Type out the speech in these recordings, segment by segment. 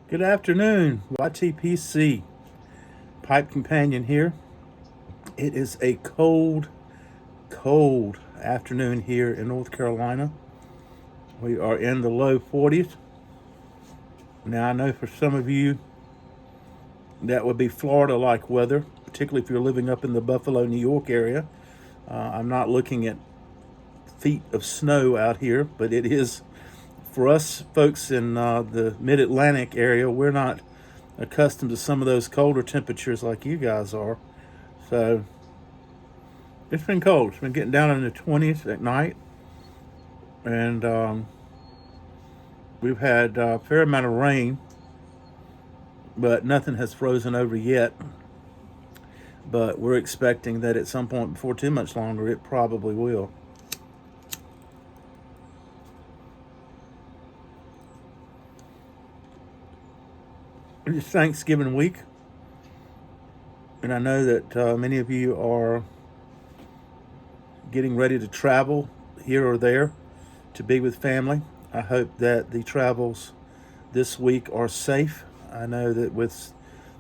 Good afternoon, YTPC Pipe Companion here. It is a cold afternoon here in North Carolina. We are in the low 40s. Now, I know for some of you that would be Florida like weather, particularly if you're living up in the Buffalo, New York area. I'm not looking at feet of snow out here, but it is for us folks in the mid Atlantic area. We're not accustomed to some of those colder temperatures like you guys are. So it's been cold. It's been getting down in the 20s at night, and we've had a fair amount of rain, but nothing has frozen over yet. But we're expecting that at some point before too much longer, it probably will. It's Thanksgiving week, and I know that many of you are getting ready to travel here or there to be with family. I hope that the travels this week are safe. I know that with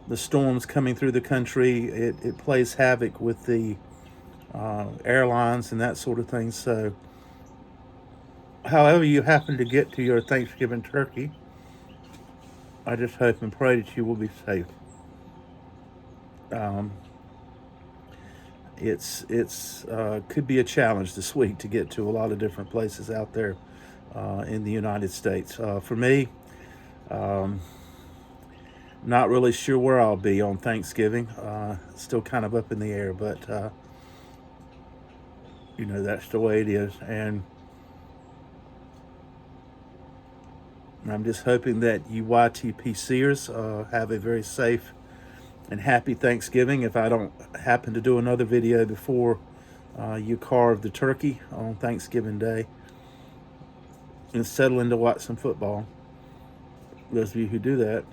the storms coming through the country, it plays havoc with the airlines and that sort of thing. So, however you happen to get to your Thanksgiving turkey, I just hope and pray that you will be safe. Um, it's could be a challenge this week to get to a lot of different places out there in the United States. For me, um, not really sure where I'll be on Thanksgiving. Still kind of up in the air, but that's the way it is. And I'm just hoping that you YTPCers have a very safe and happy Thanksgiving. If I don't happen to do another video before you carve the turkey on Thanksgiving Day and settle in to watch some football, those of you who do that,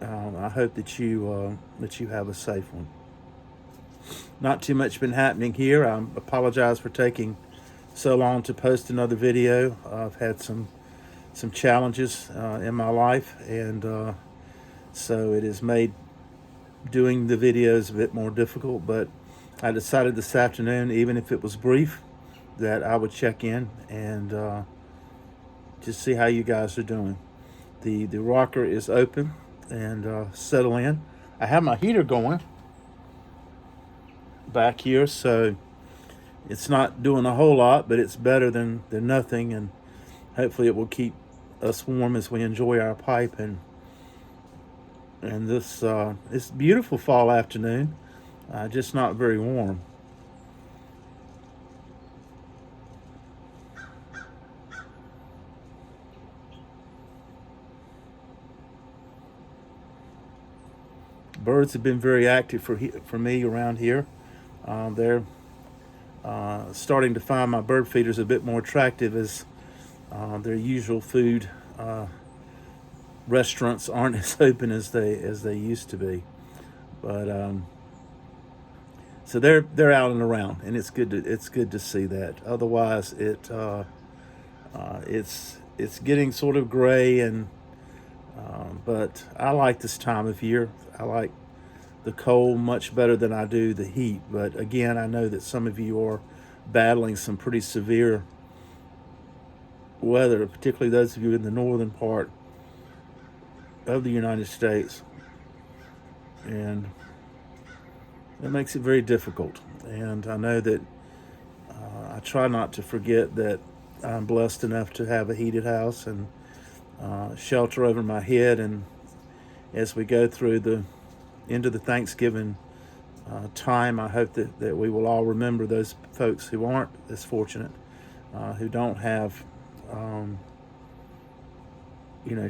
I hope that you have a safe one. Not too much been happening here. I apologize for taking so long to post another video. I've had some challenges in my life, and so it has made doing the videos a bit more difficult. But I decided this afternoon, even if it was brief, that I would check in and just see how you guys are doing. The rocker is open and settle in. I have my heater going back here, so it's not doing a whole lot, but it's better than nothing, and hopefully it will keep us warm as we enjoy our pipe and this beautiful fall afternoon, just not very warm. Birds have been very active for me around here. They're starting to find my bird feeders a bit more attractive as their usual food restaurants aren't as open as they used to be. But so they're out and around, and it's good to see that. Otherwise, it's getting sort of gray, and but I like this time of year. I like the cold much better than I do the heat. But again, I know that some of you are battling some pretty severe weather, particularly those of you in the northern part of the United States, and it makes it very difficult. And I know that I try not to forget that I'm blessed enough to have a heated house and shelter over my head. And as we go through the into the Thanksgiving time, I hope that we will all remember those folks who aren't as fortunate, who don't have, um,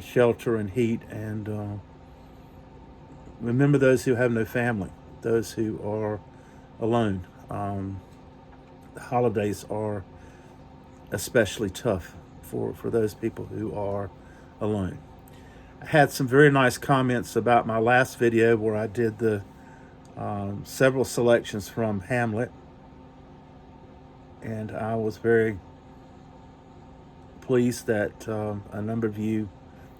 shelter and heat, and remember those who have no family, those who are alone. The holidays are especially tough for those people who are alone. I had some very nice comments about my last video where I did the several selections from Hamlet, and I was very pleased that a number of you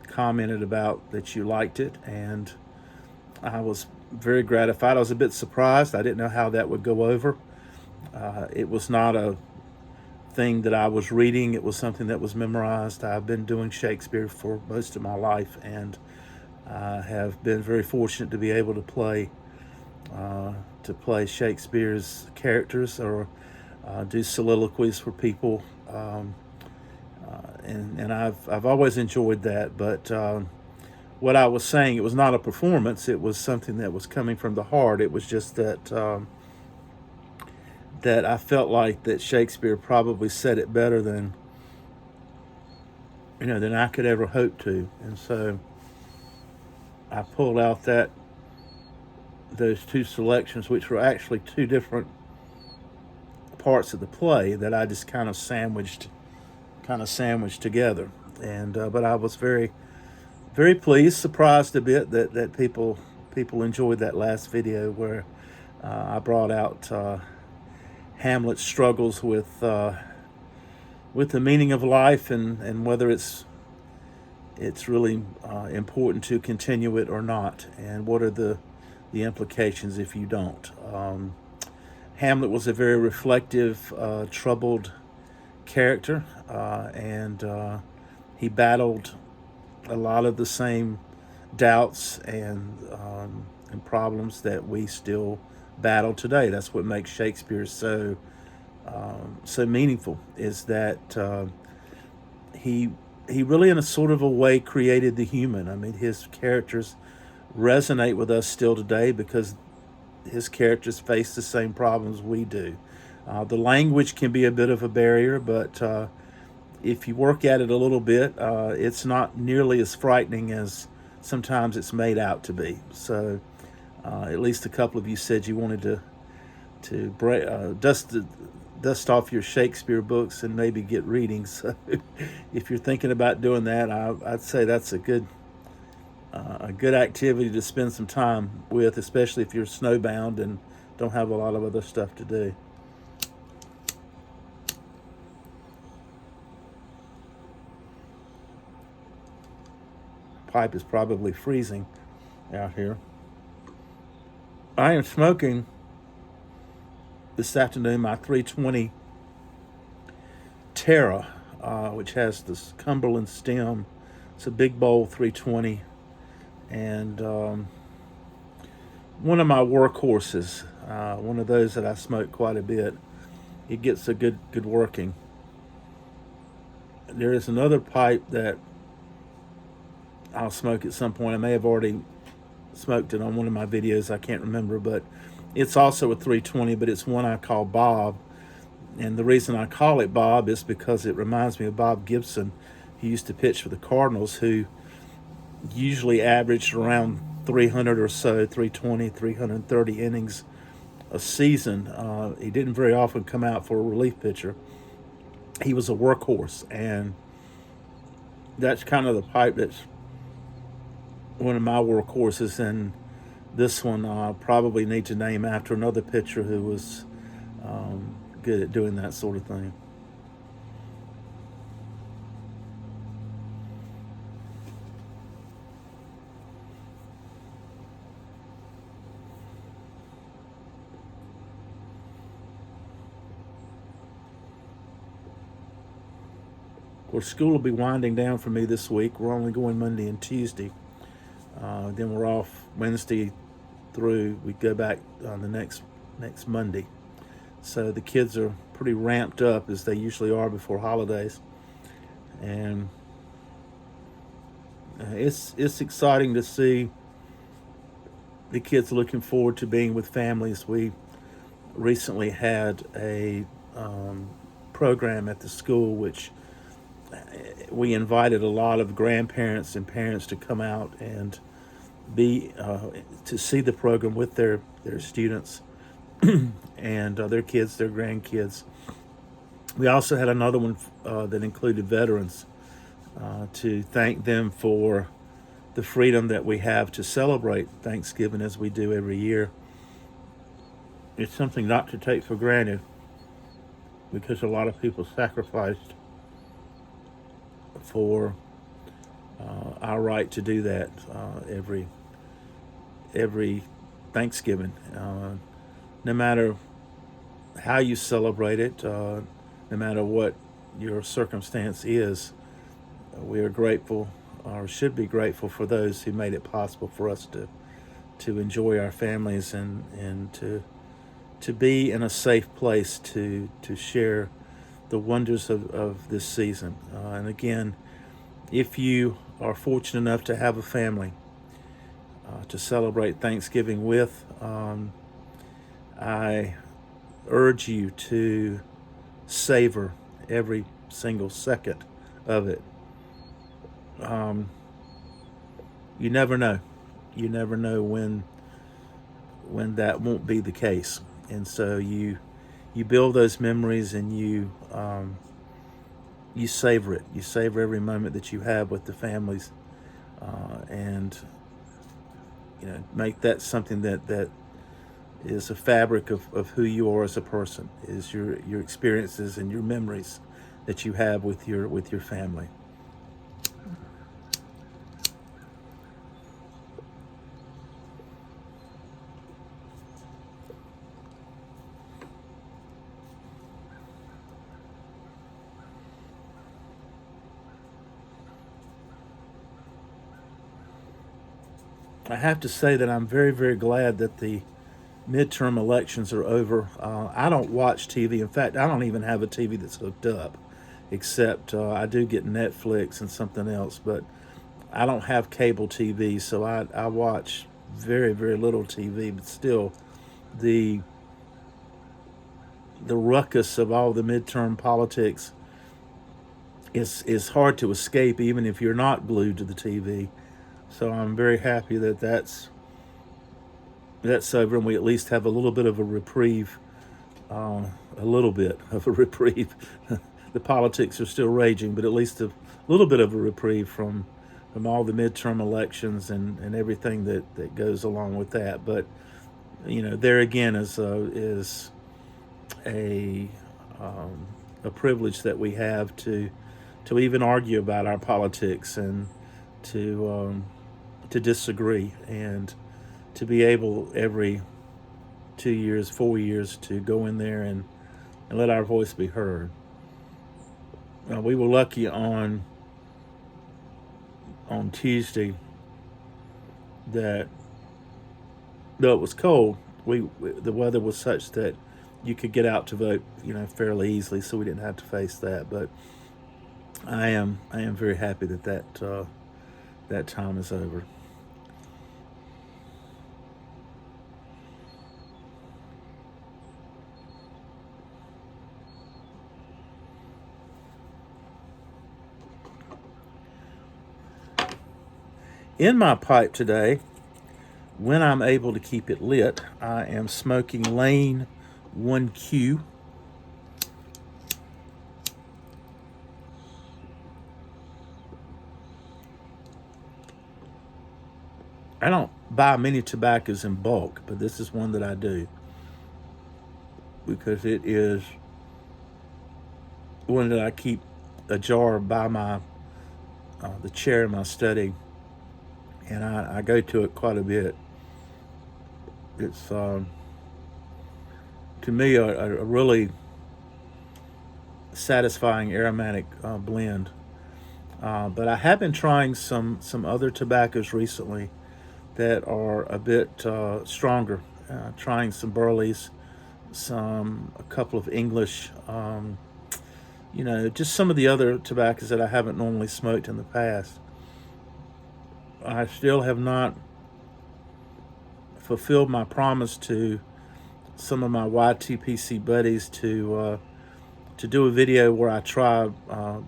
commented about that you liked it, and I was very gratified. I was a bit surprised. I didn't know how that would go over. It was not a thing that I was reading. It was something that was memorized. I've been doing Shakespeare for most of my life, and I have been very fortunate to be able to play Shakespeare's characters, or do soliloquies for people, and I've always enjoyed that. But what I was saying, it was not a performance. It was something that was coming from the heart. It was just that that I felt like that Shakespeare probably said it better than than I could ever hope to, and so I pulled out those two selections, which were actually two different parts of the play that I just kind of sandwiched together. And but I was very, very pleased, surprised a bit that people enjoyed that last video where I brought out Hamlet's struggles with the meaning of life, and whether it's really important to continue it or not, and what are the implications if you don't. Hamlet was a very reflective, troubled character, and he battled a lot of the same doubts and problems that we still battle today. That's what makes Shakespeare so meaningful, is that he really, in a sort of a way, created the human. I mean, his characters resonate with us still today because his characters face the same problems we do. The language can be a bit of a barrier, but if you work at it a little bit, it's not nearly as frightening as sometimes it's made out to be. So at least a couple of you said you wanted to dust off your Shakespeare books and maybe get reading. So if you're thinking about doing that, I'd say that's a good activity to spend some time with, especially if you're snowbound and don't have a lot of other stuff to do. Pipe is probably freezing out here. I am smoking this afternoon my 320 Terra, which has this Cumberland stem. It's a big bowl 320, and one of my workhorses, one of those that I smoke quite a bit. It gets a good working. There is another pipe that I'll smoke at some point. I may have already smoked it on one of my videos, I can't remember, but it's also a 320, but it's one I call Bob. And the reason I call it Bob is because it reminds me of Bob Gibson. He used to pitch for the Cardinals, who usually averaged around 300 or so, 320, 330 innings a season. He didn't very often come out for a relief pitcher. He was a workhorse, and that's kind of the pipe that's one of my workhorses, and this one I probably need to name after another pitcher who was good at doing that sort of thing. Of course, school will be winding down for me this week. We're only going Monday and Tuesday. Then we're off Wednesday through. We go back on the next Monday. So the kids are pretty ramped up, as they usually are before holidays, and it's exciting to see the kids looking forward to being with families. We recently had a program at the school which we invited a lot of grandparents and parents to come out and be to see the program with their students and their kids, their grandkids. We also had another one that included veterans to thank them for the freedom that we have to celebrate Thanksgiving as we do every year. It's something not to take for granted, because a lot of people sacrificed for our right to do that every Thanksgiving, no matter how you celebrate it, no matter what your circumstance is. We are grateful, or should be grateful, for those who made it possible for us to enjoy our families and to be in a safe place to share the wonders of this season. And again, if you are fortunate enough to have a family to celebrate Thanksgiving with, I urge you to savor every single second of it. You never know. You never know when that won't be the case, and so you build those memories and you savor it. You savor every moment that you have with the families, and make that something that is a fabric of who you are as a person. Is your experiences and your memories that you have with your family. I have to say that I'm very, very glad that the midterm elections are over. I don't watch TV. In fact, I don't even have a TV that's hooked up, except I do get Netflix and something else, but I don't have cable TV, so I watch very, very little TV, but still, the the ruckus of all the midterm politics is hard to escape, even if you're not glued to the TV. So I'm very happy that that's over, and we at least have a little bit of a reprieve. A little bit of a reprieve. The politics are still raging, but at least a little bit of a reprieve from all the midterm elections and everything that goes along with that. But there again is a a privilege that we have to even argue about our politics and to disagree and to be able every 2 years, 4 years to go in there and let our voice be heard. We were lucky on Tuesday that though it was cold, the weather was such that you could get out to vote, fairly easily, so we didn't have to face that. But I am very happy that time is over. In my pipe today, when I'm able to keep it lit, I am smoking Lane 1Q. I don't buy many tobaccos in bulk, but this is one that I do because it is one that I keep a jar by my the chair in my study, and I go to it quite a bit. It's to me a really satisfying aromatic blend. But I have been trying some other tobaccos recently that are a bit stronger. Trying some Burleys, a couple of English, just some of the other tobaccos that I haven't normally smoked in the past. I still have not fulfilled my promise to some of my YTPC buddies to do a video where I try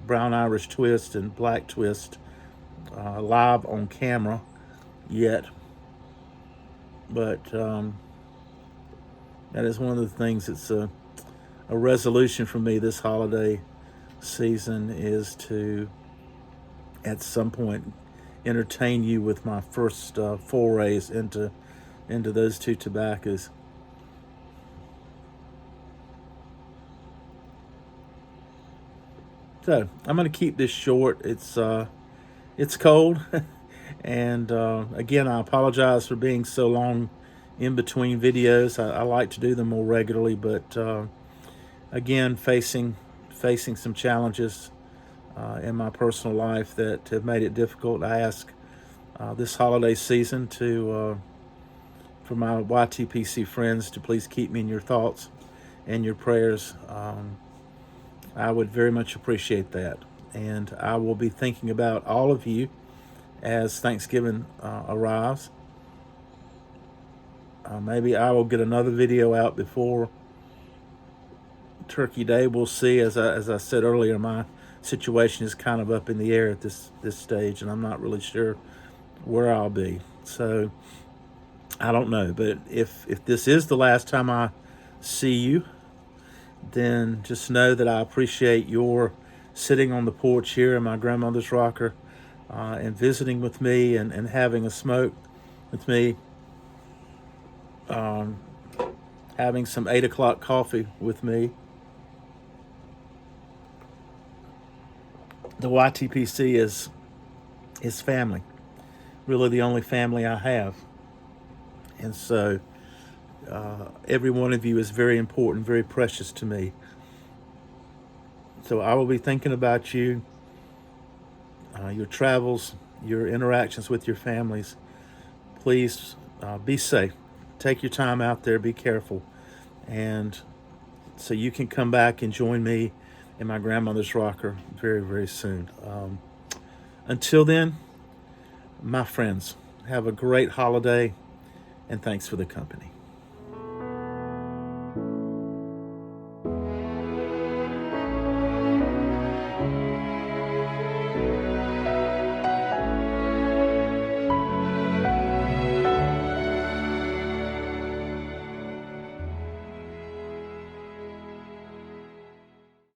Brown Irish Twist and Black Twist live on camera yet. But that is one of the things that's a resolution for me this holiday season, is to at some point entertain you with my first forays into those two tobaccos. So I'm going to keep this short. It's it's cold. And again, I apologize for being so long in between videos. I like to do them more regularly, but again, facing some challenges in my personal life that have made it difficult. I ask this holiday season for my YTPC friends to please keep me in your thoughts and your prayers. I would very much appreciate that. And I will be thinking about all of you as Thanksgiving arrives. Maybe I will get another video out before Turkey Day. We'll see. As I said earlier, my situation is kind of up in the air at this stage, and I'm not really sure where I'll be. So I don't know. But if this is the last time I see you, then just know that I appreciate your sitting on the porch here in my grandmother's rocker and visiting with me and having a smoke with me, having some 8 o'clock coffee with me. The YTPC is family, really the only family I have. And so every one of you is very important, very precious to me. So I will be thinking about you, your travels, your interactions with your families. Please be safe. Take your time out there. Be careful. And so you can come back and join me in my grandmother's rocker very, very soon. Until then, my friends, have a great holiday, and thanks for the company.